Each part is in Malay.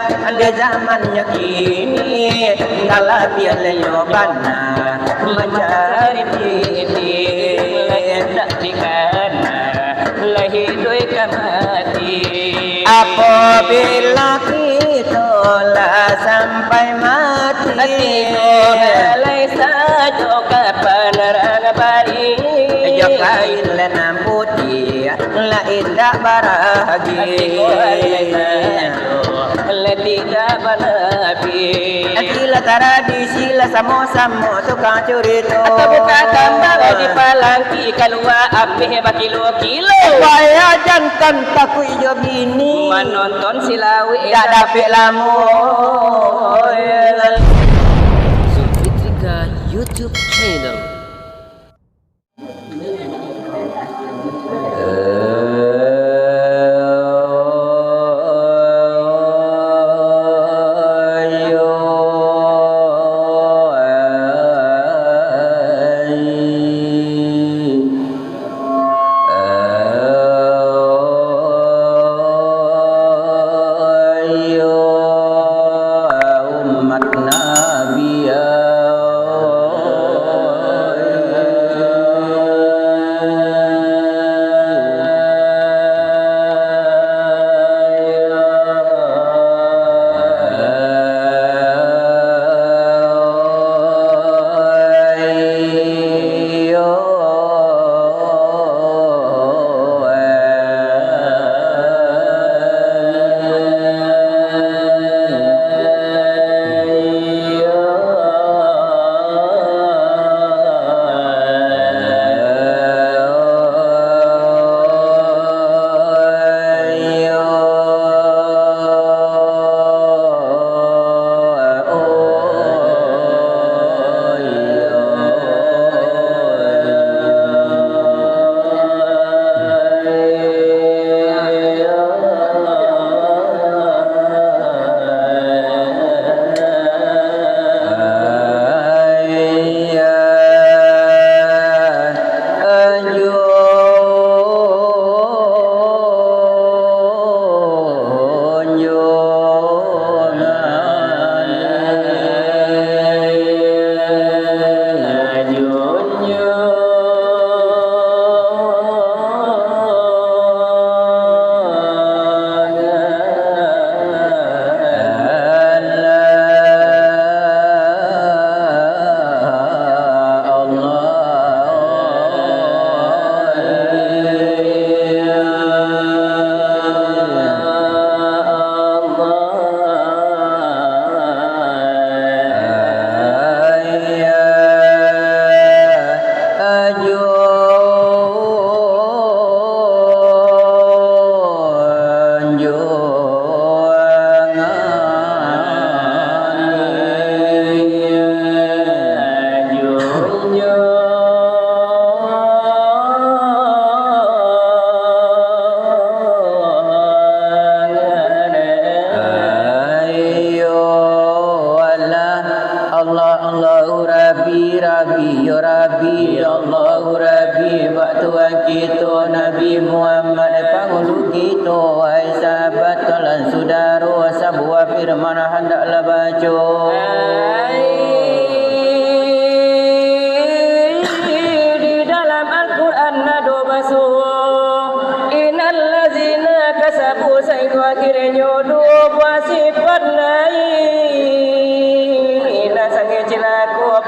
sahabat di zamannya kini kalah biar bana mencari titik tak dikana lahidoi kamati apabila kita lah sampai mati belai saja kapan rang bari jakain lenam putih la indah bahagia tidak banabi Akila tradisi la samo-samo tukang cerita atau buka gambar di palangki keluar apih bakilo-kilo supaya jantan takut ijo bini menonton silawi tak dapat lamun Zulfitrika YouTube channel.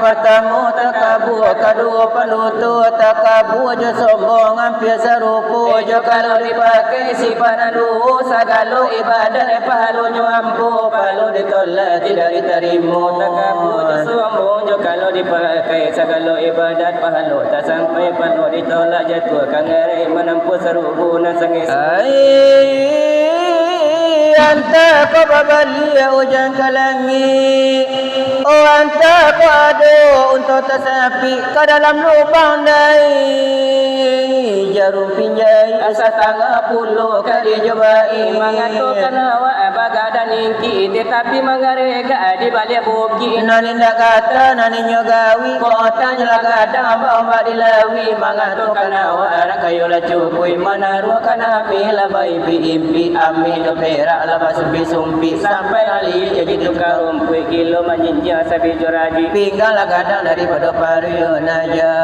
Pertama takabur, kedua penutur takabur je sombong hampir serupa je kalau dipakai sifat dulu segala ibadat pahalunyo ampuh pahala ditolak tidak diterima takabur je sombong je kalau dipakai segala ibadat pahala tak sampai pahala ditolak jatuh kangerai menempuh serupa nasangis anta kau babalia hujan ke langit oh anta kau ada untuk tersapi ke dalam lubang dai jarum pinjai asa tangga puluh kali cobai Mangato kanawa abagadan ingki tetapi mangarega di balik buki nani ndak kata nani nyogawi kota nyelagada mbak dilawi mangato kanawa anak kayu la cukui manaru kana pila bai impi ami do perak labas bisumpi sampai ali jadi tukang rumpui kilo manjinjang sabi joraji pinggal gadang daripada pariun aja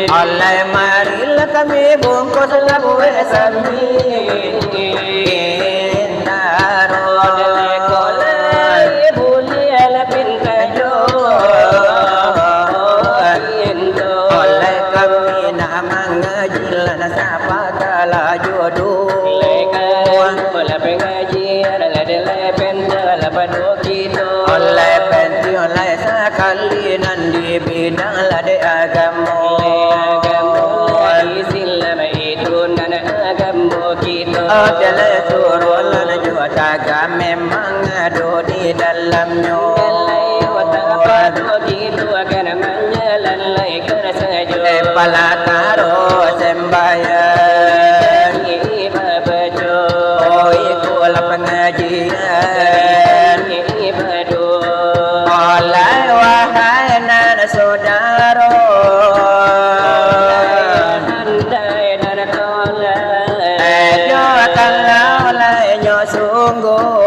Oleh marilah kami bungkus labu sami oleh kami nak mengajilah siapa kalah jodoh oleh pensi oleh sekali nanti bidang lade agama adalah suruh lana juta memang ada di dalamnya pala taro sembahyang oh ikulah pengajian oleh wahai nan saudara sungguh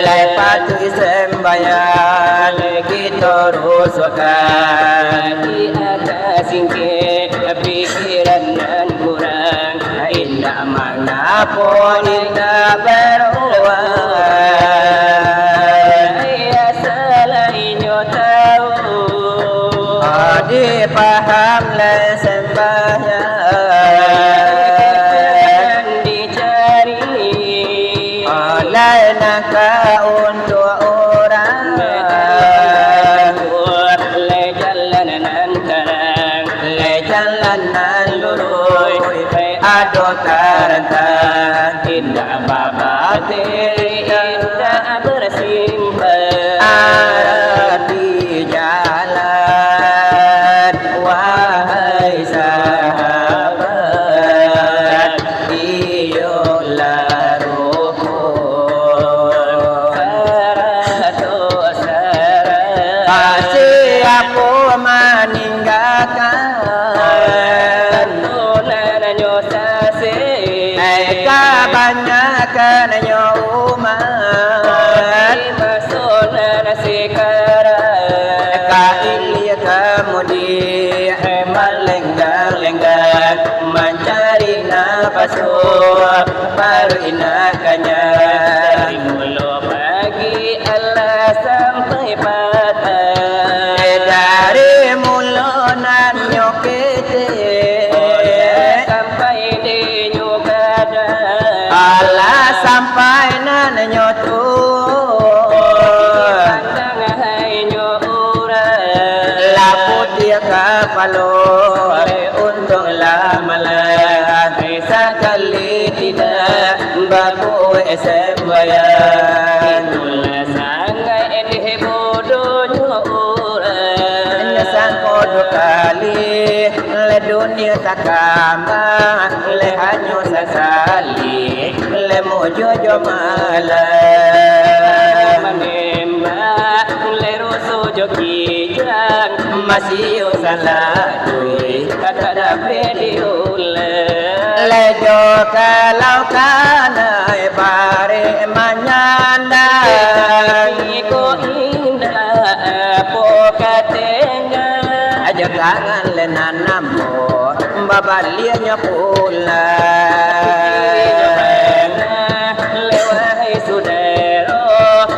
lepas sembahyang kita rusukan di atas singkir pikiran dan kurang indah manapun indah beruang ya selainnya tahu dipaham le sembahyang naka untuk orang le jalanan terang le jalanan lurus ado tarantang indah babate indah bersimpan di jalan wahai sahabat iyolah kebanyakan umat kailia kemudian melenggang-lenggang mencari nafas baru inakannya dari mulut pagi Allah sampai patah dari mulut nan nyokete sampai di nyukada Allah sampai nan nyotu kapalo untuk lamalah sekali tidak baku sembahyang itulah sangai edih bodohnya orang sangkodo kali le dunia takama le hanyo sekali le mojojo malam menembak le rusuh jokijang masih salah duit kata dapat diulang lejo kalau kanai bare menyandang iko indah pokatenga aja kangen lenan namo babalianya pulang lewahai sudero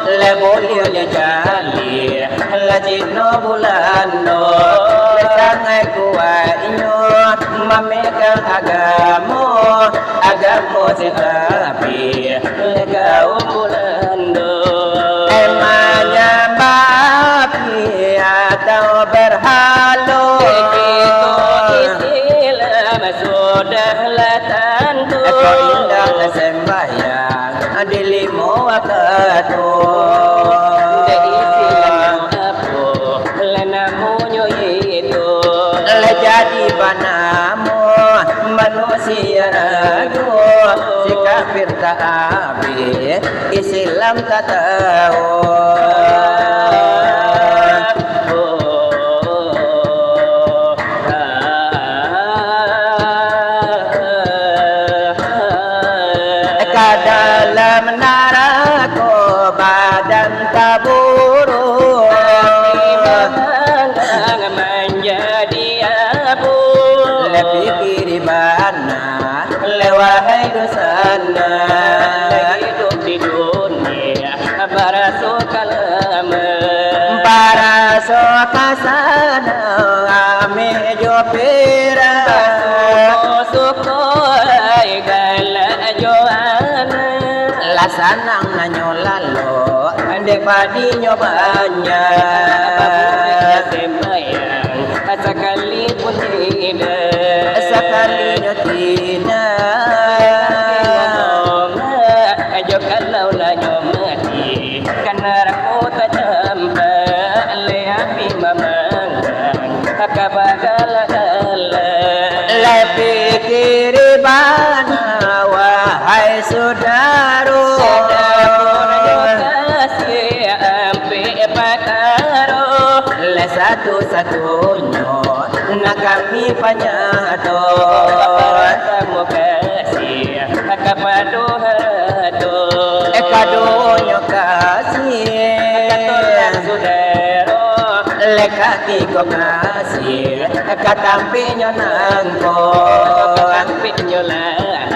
lebolnya jali lajino bulano sangai kuainyo memegang agamo setapi legau bulando menyembah atau berhalu Islam sudahlah tentu kau indah sembahyang dilimu waktu jadi banamu manusia ragu si kafir tak habis Islam tak tahu dalam neraka badan taburu menjadi abu lebih kiri mana lewahai dosana hidup di dunia para sokasana ame jopira sukoi gala joana lasanang nanyolalo ande padinya banyak sembayang sekali pun tidak ajo kalau lanyo mati karena rakota jamba le api mamang kabagala le pikir bana wahai saudara kasih ampe pakaro le satu-satunya nak kami panyado kamu kasih kepada hatu kadonya kasih katolan saudara lekati kau kasih katampinya nangko katampinya lah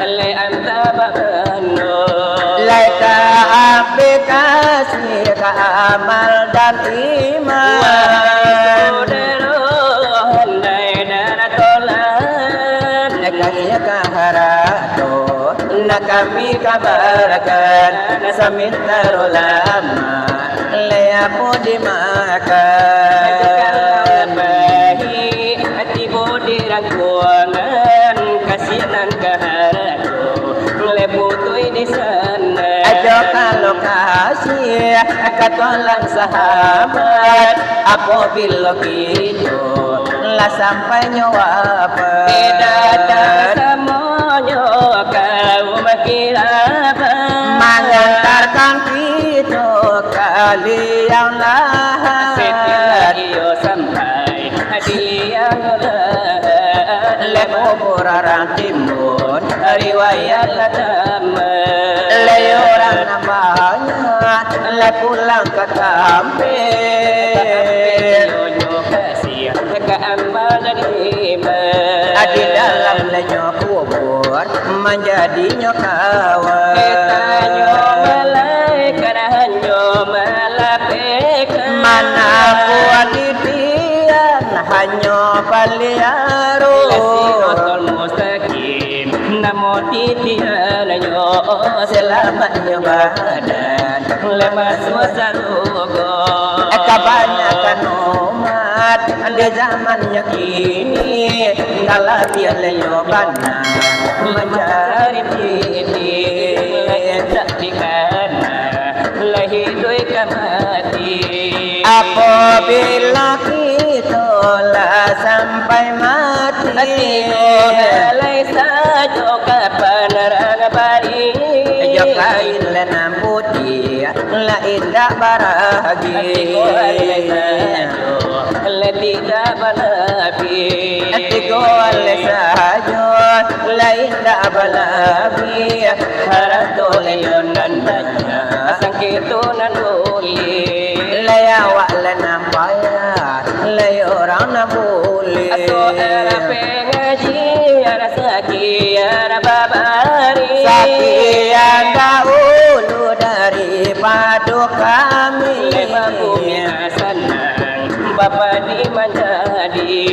le antabano leka aplikasi ka amal dan iman kasih kaharato nak kami kabarkan samintar ulama leapo dimakan bahi hati bodi rangkuangan kasihan kaharato leputui di sana ajo kalau kasih katolan sahabat apabila gitu lah sampai nyawa tidak semuanya kau mengira mengantarkan kita kali yang lahat setelah iyo sampai di yang lahat lepur orang timun riwayat lama le orang namanya le pulang ke kampung di dalam lenyo kubur menjadinya kawan etanyo malaikat hanyo malapekan mana kuat didian hanyo paliaro lasirotol mustaqim namo titian hanyo selamatnya badan lemas wasarugo kebanyakan umat di zamannya kini kalau dia leyobana mencari titik tak dikana lahidui kamati apabila kita lah sampai mati helai saja kapan ragabari jokain lenam putih la indah bahagia tidak balabi etigo oleh sajo lain tak balabi harato leyon dan tanya sangkitu nan uli layawak lenam payah lay orang na boleh aso era pengaji ara saki ara babari sakian dahulu daripada kami lebabu biasa Bapa di menjadi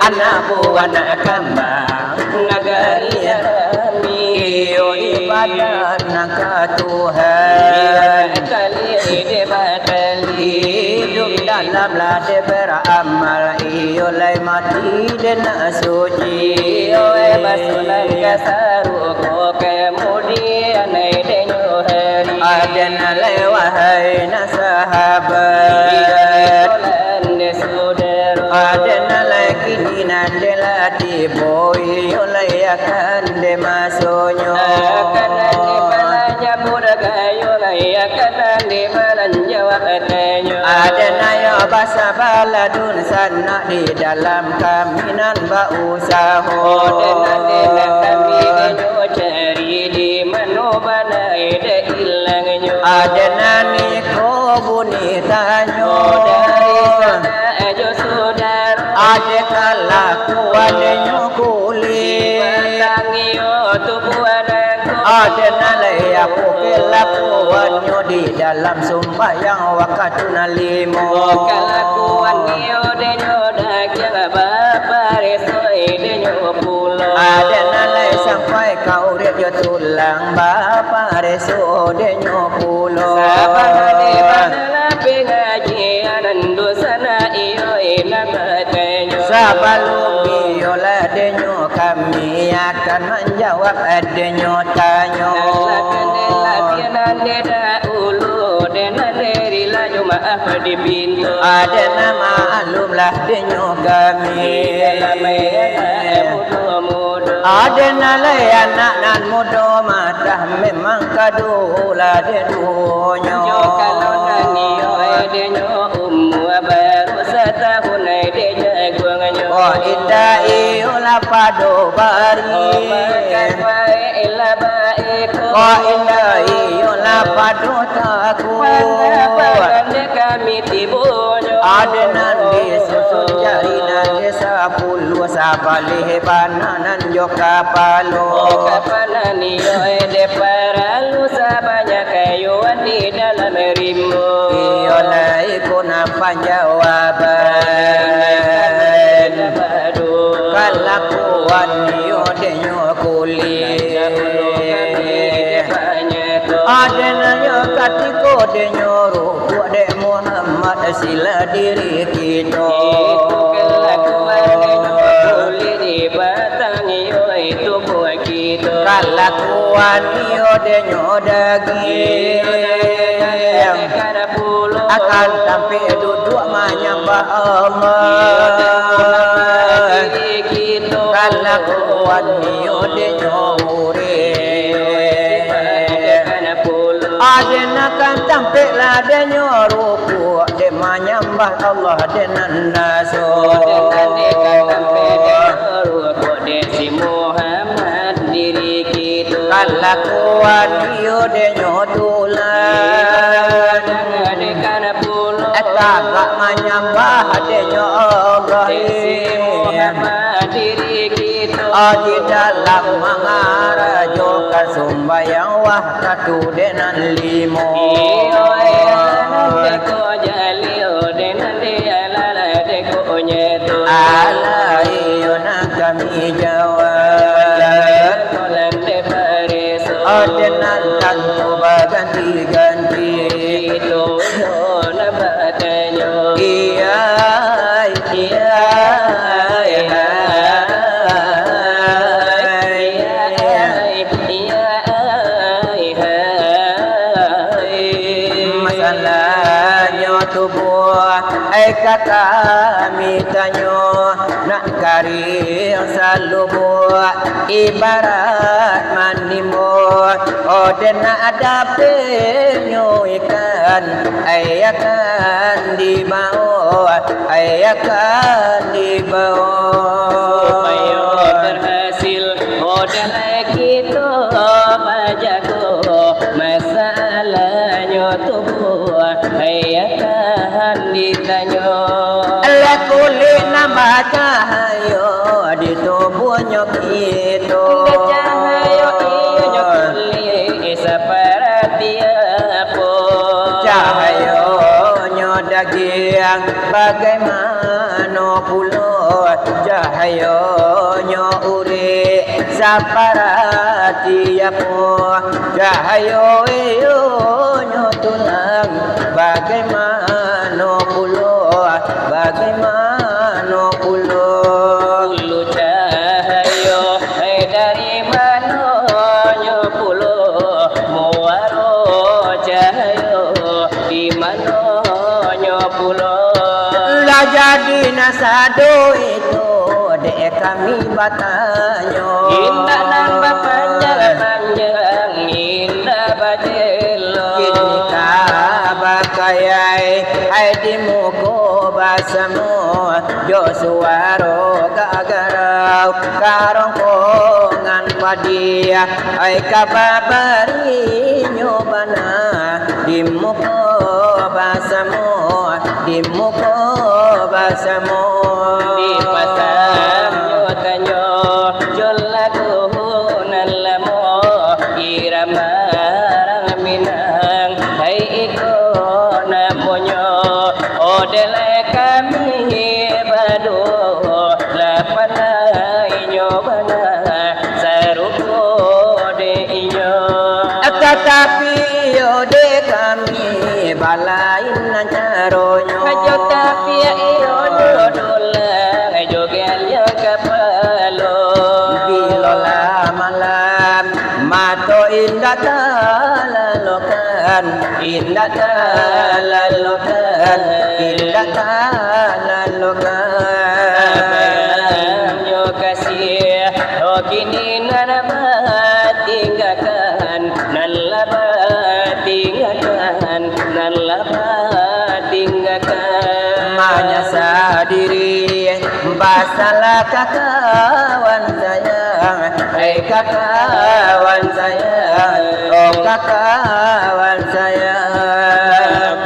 anak buah nak kambang Nagari Arami iyo ibadat nak Tuhan Kali ide batali hidup dalam lade beramal iyo lai mati dan nak suci basulan kasaru ko kemudian denyo hari adana lai wahai na sahabat adana lai kini nande lati boy oleh akan de masonyo kanan di balanya buragayo laya kanan di balanya wakatanya adana ya basa baladun sana di dalam kaminan bausaho dan kami denyo cari di manobana ide ilangnya adana ni ko buni tanyo dari sana ajo saudara ade kalakuan nyukuli Tangiyo tubuananku adana lai aku kelakuannya di dalam sembahyang wakatuna limo kelakuan niyo denyo dakyang babare soe denyo pulo adana lai sampai kau dia tulang bapa reso denyo pulo sabane badala pengajian dosana iyo ilabatenyo sabalubi ola denyo kami akan menjawab denyo tanyo di pintu adana maklumlah denyo kami adana lai anak nan muda matah memang kadula de dunyo kalau nani denyo baru setahun de jagonganyo oh idai ola pado bari oh idai ola pado taku kami tibonyo adana di susun jari nan desa pulu sapalih pananan yo kapalo kapanani de paralu sabanya kayu di dalam rimbo iyo lai kuna panjawaban kalakuan yo denyo kuli adana yo katiko denyo ruku de Muhammad sila diri kita kalakuan yo denyo daging akan sampai duduk menyembah Allah kalakuan yo denyo urip adena kan sampai lah denyo ruku de menyembah Allah dengan naso si Muhammad diri kita kalakuan yo denyo tulan agak menyembah denyo Allah diri kita di dalam mengarajokan sembahyang wah katu denan limo ala iyo na kami jawab denan tanto baganti-ganti iya masalahnya tubuh kata mitanyo nak kari selalu buat ibarat manimo dan ada penyo ikan ayakan dibawa supaya berhasil modal kita pajago masalahnya tubuh ayakan ditanyo Allah kulit nama cahayo di tubuhnya kita cahayo iyo kulit seperti apa cahayo daging bagaimana pula cahayanya uri saparati apa cahayo ionyo tulang bagaimana pula Ulu cahayo dari mananya pulo muaro cahayo di mananya pulo lah jadi nasado itu dek kami batanya indah nambah panjang indah bajelo kini kabakayai ai di muko basamo jo suaro gagarau karong kongan padia ai kababari nyobana di muko basamo di pasang nyotanyo jolaku nalamo irama minang hai iko namonyo odele kami bado lapanai nyobana saruko de inyo tetapi ode kami balain nancaronyo ajo tapi iyo dodolang ajo gelyo kapalo bilola malam mato indah talalokan yo kasih oh kini nalabat tinggalkan menyasa diri basalah kakawan sayang hai kakawan sayang oh kakawan sayang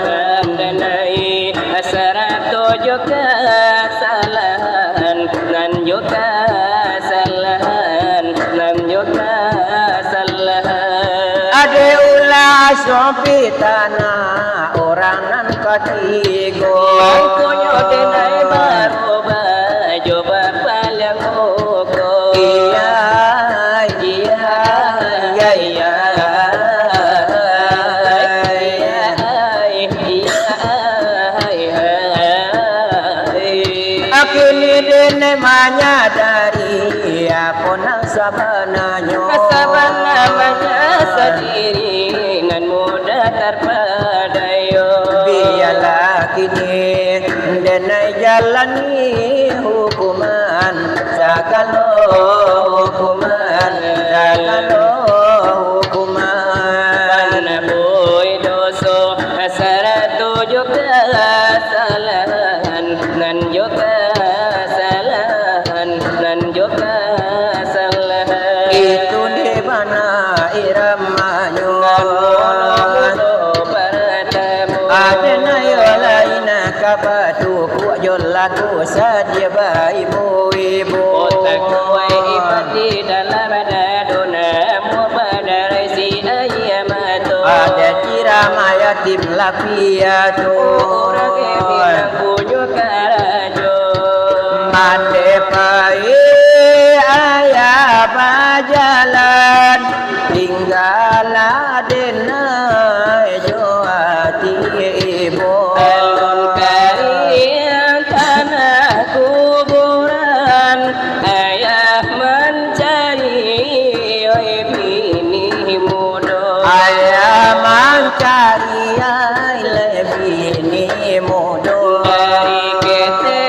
danai asarato joka salahan nan joka salahan ade ulah sompitana orang nan katigo Angkonyo denai baroba joba palang koko iya akini dene menyadari apa nang sabananyo Kasaban namanya sendiri nan mudah terpadayo biarlah kini dene jalani hukuman segala hukuman Mana boy doso asaratu juga salahan nan juga salahan itu di mana iramanya ada nayo laina kabatu ku jolaku sadia ibu Otakku ibadi dalam daduna mubadarai si ayamato ada cirama yatim lapiatu orang yang bilang punya karajo mande pai ayah bajalan tinggal denai joati ibu alun karian tanah kuburan ayah mencari oi bini mudo ayah mencari lebih ni mudo dari kete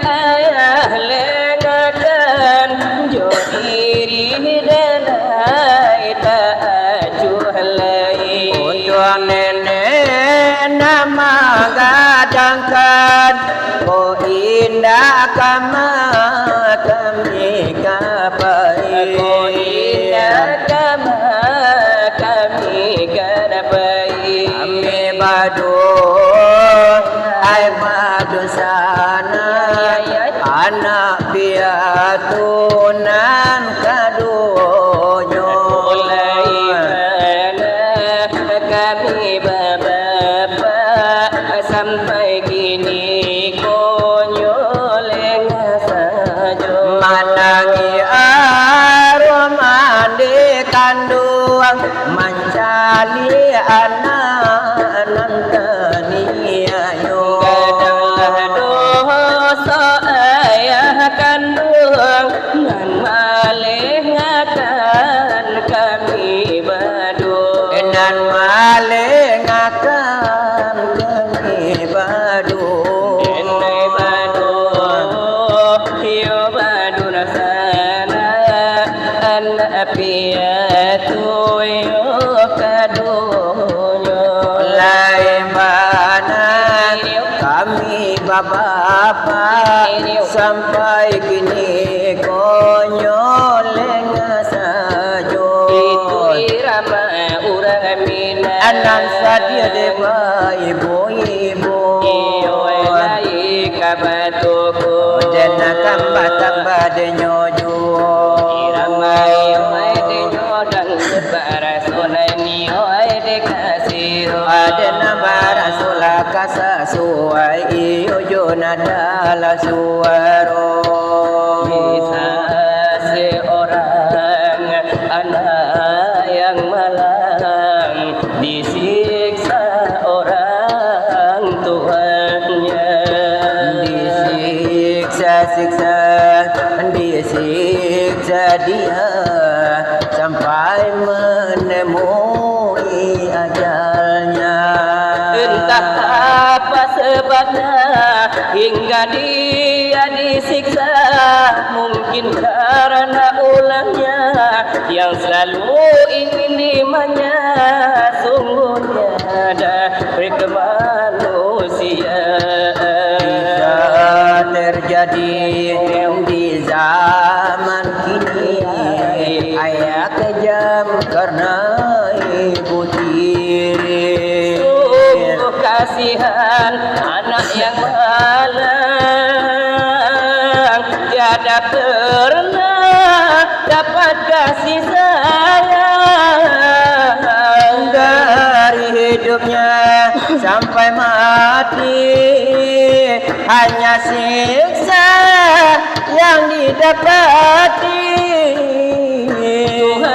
ayah lengakan jo diri denai tak acuh lai untuk nenek nama gadangkan oh indah kama kami kapai Aku indah kami gadapai kami badu ai badu sana anak piatunan kadonyo mulai mana kami bapak sampai mali anantani ayo Kadanglah dosa ayah kandung Ngan malih ngakan kami badu nan mali ngakan kami badu Ene badu Yo badu nasana An apiatu yo kadunyo lai mana kami bapak sampai kini konyoleng sajo Itu irama urang mina anak sadia deba ibu-ibu Iyo elai kabatuku dena kamba tamba denyoju Irama iyo ede nyodang sebara sonani o ede kasiro adena barasula kasasuai iyo jonadala suaro Bisa seorang anak yang malang disiksa orang tuannya disiksa dia sampai menemui ajalnya Entah apa sebabnya hingga dia disiksa Mungkin karena ulahnya yang selalu ingin dimanya Sungguhnya ada kemanusia bisa terjadi di zaman kini ayah kejam karena ibu tiri Sungguh kasihan anak yang malang Tiada pernah dapat kasih sayang dari hidupnya sampai mati hanya siksa yang didapati Tuhan,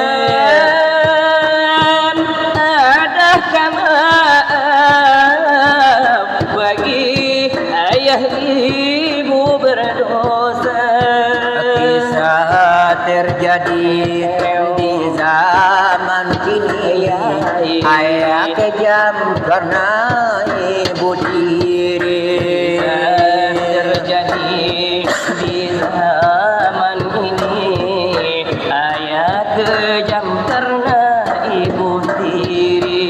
adakah maaf bagi ayah ibu berdosa kisah terjadi di zaman kini ayah kejam karena ibu tiri terjadi di zaman ini ayah kejam karena ibu tiri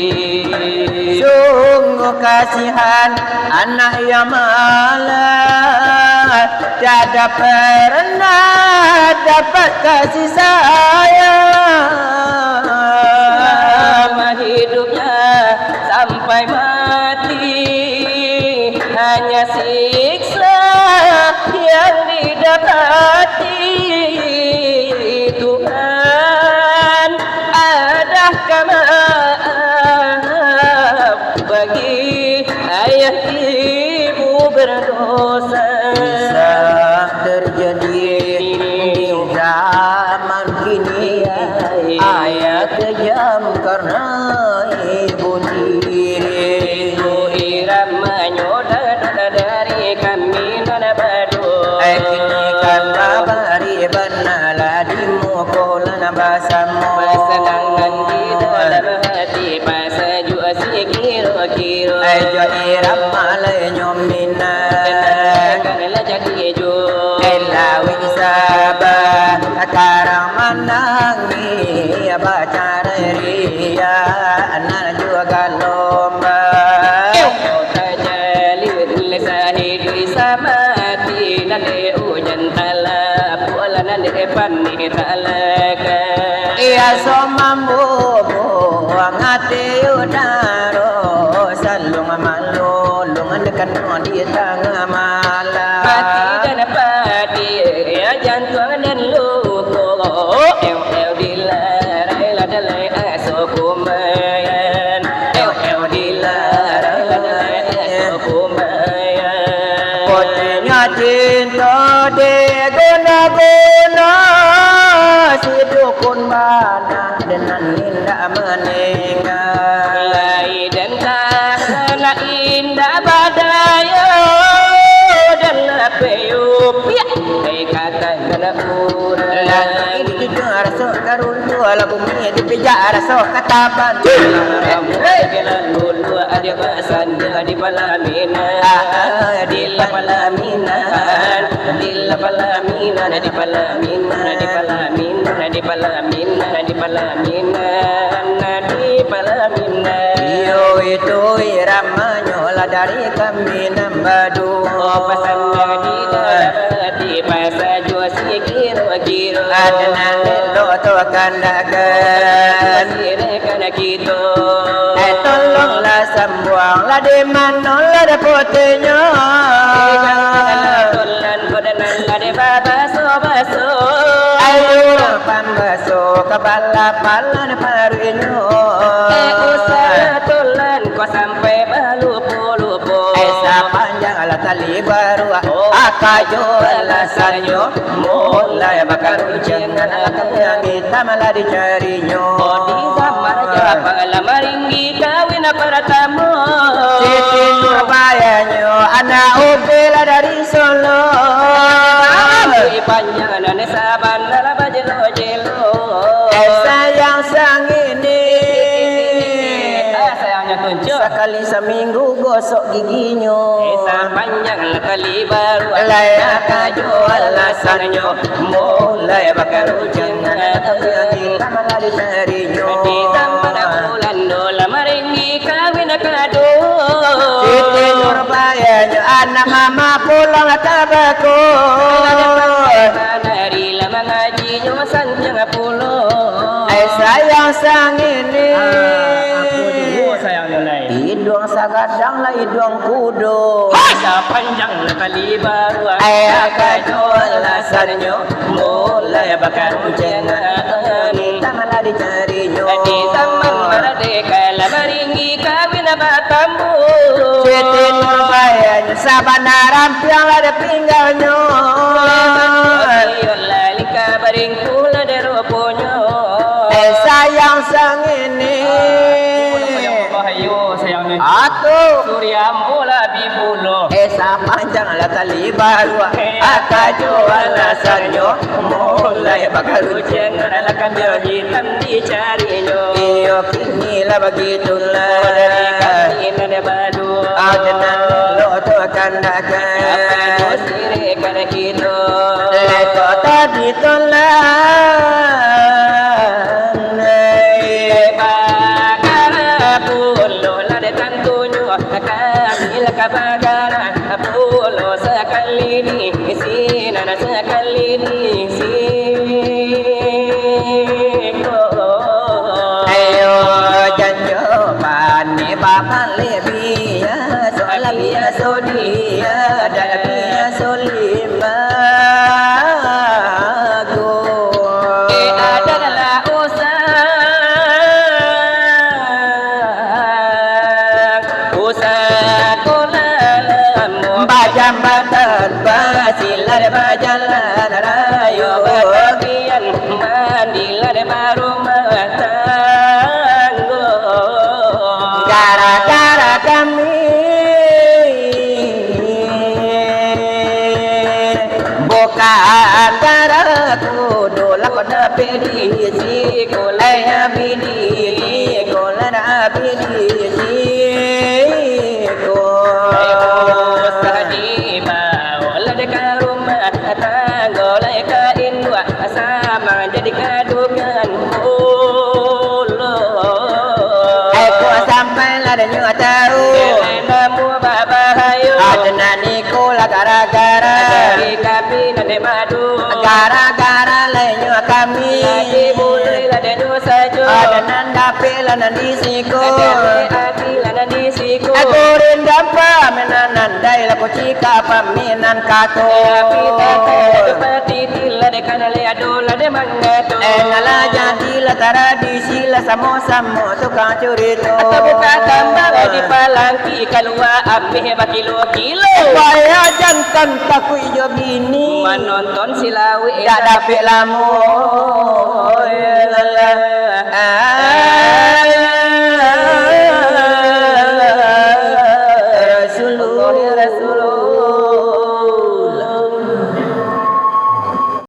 sungguh kasihan anak yang malas tiada pernah dapat kasih sayang selama hidupnya sampai mati hanya siksa yang didapati Tuhan adakah maaf bagi ayah ibu berdosa bisa terjadi di zaman kini ayah kejam karena ibu tiri Ibu irama nyoda dari kami nana badu kini kan babari banala di mukolan basamu Pasangan di dalam hati pasaju asikiro-kiro jo irama le nyomina Kanlah jadi jo elawi sabah karang manangi baca ria anak juga lomba Tajalil sahid samati nale ujan talap wala nale panni talaka ia somambu ngate udaro salung malu lungan dekat di tengah malam Mati dan padi ya jantung dan luko ew dilarai ladalai asokumayan ew dilarai ladalai asokumayan Potnya cinta de guna-guna si dukun mana dengan nindak meninggal dengar sok karuntu ala bumi dipijak rasok kataban Lulu ada bahasan di palaminan di palaminan di palaminan di palaminan di palaminan di palaminan di palaminan di palaminan iyo itu iramanya lah dari kami nambadu pasan di di pasal jual kiro adnan lo to kandakan sirekan kita tolonglah sembuang lah di mana lah de putihnya Tulan kodanan ada babaso baso ayo pambaso kepala parinyo usaha tulan kau sampai balupo-lupo panjang ala tali baru akajo alasannya mulai bakar jangan akan yang kita malah dicarinya di zaman japa lamaringgi kawin para tamu Siti Surabaya anak ubela dari Solo panjang dan saban dalam jelo-jelo sayang sang ini sayangnya tunjuk sekali seminggu gosok giginya panjang kali baru layak jual alasannya mulai bakar jangan yang kita malah dicarinya di zaman bulan dola maringgi kawin kado Siti Surabaya anak mama pulang tabaku dari lama ngaji nyosan jangan pulang sayang sang ini sayangnya lain hidung sagadang lah hidung kudo panjang kali baru jual alasannya mulai bakar jangan kita malah dicarinya di zaman merdeka lamaringgi kawin batambu Siti Surabaya sabana rampiang lah de pinggangnya lali kabaring kula de roponyo sayang sang ini bahayo sayangnya aku surya mula bibulo panjang lah tali baru jual alasannya mulai bakar jangan alakan dia hitam dicarinya iyo kini lah begitulah kami ada badu adnan lo to kandakan sirekan kita leto tadi tolan bagara pulo lade tantunyo kami lah kabagara pulo sekali ni sinana sekali ni ayo janjo pani bapak lebia soal bia sodia dan bia solima go adalah usaha kolam bajambatan basilar bajalan rayo bagian mandilah baru matanggo gara-gara kami bukan gara kudu lakon pedisi kulaya bidi kulana bidi jadi kadungan ulo aku sampai lah dan juga tahu namu babahayo adnan ikula gara-gara dari kami nade madu gara-gara lainnya kami boleh lah dan saja adnan dapil lah di siku akil lah di siku aku rindapa menanan dai la kucika paminan kato tapi tak pati tila de kanale adola de mangato nala jadila tradisi la samo-samo tukang curito buka tambang di palangki kalua ambe bakilo-kilo Supaya jantan takui jo bini menonton silawi dak dapik lamun